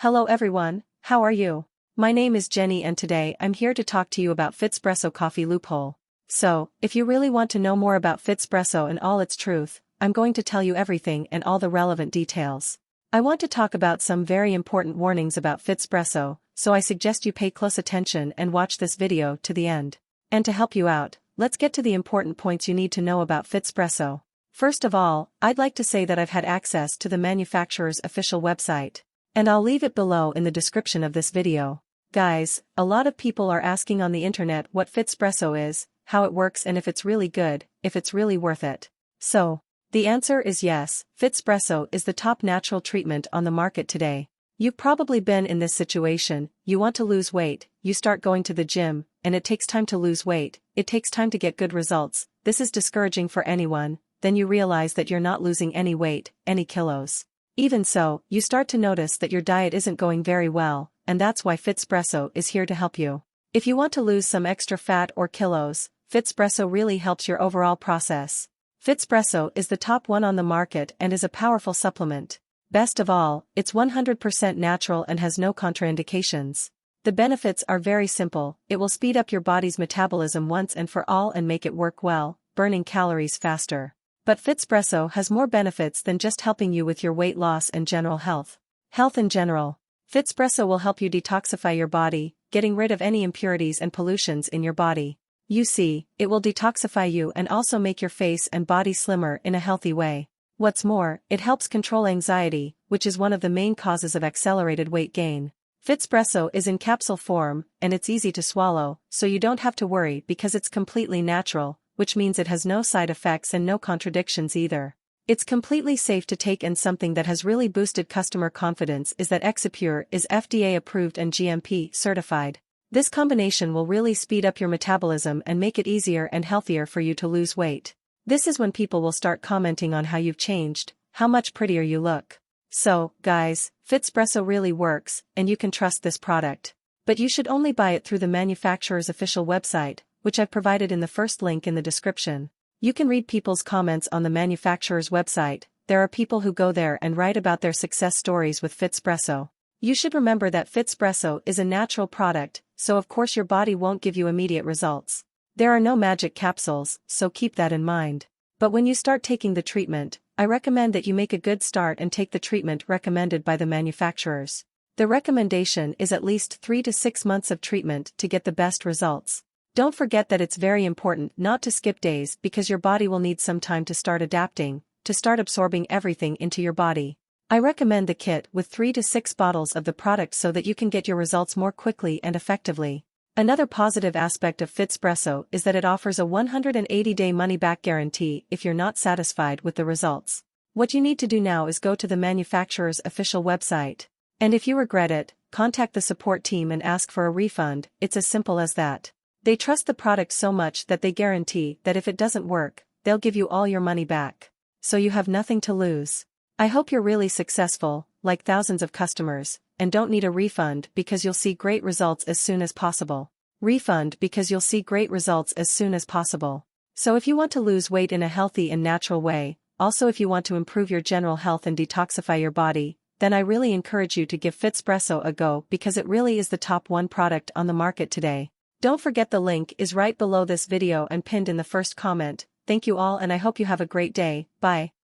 Hello everyone, how are you? My name is Jenny and today I'm here to talk to you about FitSpresso Coffee Loophole. So, if you really want to know more about FitSpresso and all its truth, I'm going to tell you everything and all the relevant details. I want to talk about some very important warnings about FitSpresso, so I suggest you pay close attention and watch this video to the end. And to help you out, let's get to the important points you need to know about FitSpresso. First of all, I'd like to say that I've had access to the manufacturer's official website. And I'll leave it below in the description of this video. Guys, a lot of people are asking on the internet what FitSpresso is, how it works and if it's really good, if it's really worth it. So, the answer is yes, FitSpresso is the top natural treatment on the market today. You've probably been in this situation, you want to lose weight, you start going to the gym, and it takes time to lose weight, it takes time to get good results, this is discouraging for anyone, then you realize that you're not losing any weight, any kilos. Even so, you start to notice that your diet isn't going very well, and that's why FitSpresso is here to help you. If you want to lose some extra fat or kilos, FitSpresso really helps your overall process. FitSpresso is the top one on the market and is a powerful supplement. Best of all, it's 100% natural and has no contraindications. The benefits are very simple, it will speed up your body's metabolism once and for all and make it work well, burning calories faster. But FitSpresso has more benefits than just helping you with your weight loss and general health. Health in general. FitSpresso will help you detoxify your body, getting rid of any impurities and pollutions in your body. You see, it will detoxify you and also make your face and body slimmer in a healthy way. What's more, it helps control anxiety, which is one of the main causes of accelerated weight gain. FitSpresso is in capsule form, and it's easy to swallow, so you don't have to worry because it's completely natural, which means it has no side effects and no contradictions either. It's completely safe to take, and something that has really boosted customer confidence is that Exipure is FDA approved and GMP certified. This combination will really speed up your metabolism and make it easier and healthier for you to lose weight. This is when people will start commenting on how you've changed, how much prettier you look. So, guys, FitSpresso really works, and you can trust this product. But you should only buy it through the manufacturer's official website, which I've provided in the first link in the description. You can read people's comments on the manufacturer's website. There are people who go there and write about their success stories with FitSpresso. You should remember that FitSpresso is a natural product, so of course your body won't give you immediate results. There are no magic capsules, so keep that in mind. But when you start taking the treatment, I recommend that you make a good start and take the treatment recommended by the manufacturers. The recommendation is at least 3 to 6 months of treatment to get the best results. Don't forget that it's very important not to skip days because your body will need some time to start adapting, to start absorbing everything into your body. I recommend the kit with 3 to 6 bottles of the product so that you can get your results more quickly and effectively. Another positive aspect of FitSpresso is that it offers a 180-day money-back guarantee if you're not satisfied with the results. What you need to do now is go to the manufacturer's official website. And if you regret it, contact the support team and ask for a refund. It's as simple as that. They trust the product so much that they guarantee that if it doesn't work, they'll give you all your money back. So you have nothing to lose. I hope you're really successful, like thousands of customers, and don't need a refund because you'll see great results as soon as possible. Refund because you'll see great results as soon as possible. So if you want to lose weight in a healthy and natural way, also if you want to improve your general health and detoxify your body, then I really encourage you to give FitSpresso a go because it really is the top one product on the market today. Don't forget the link is right below this video and pinned in the first comment. Thank you all and I hope you have a great day. Bye.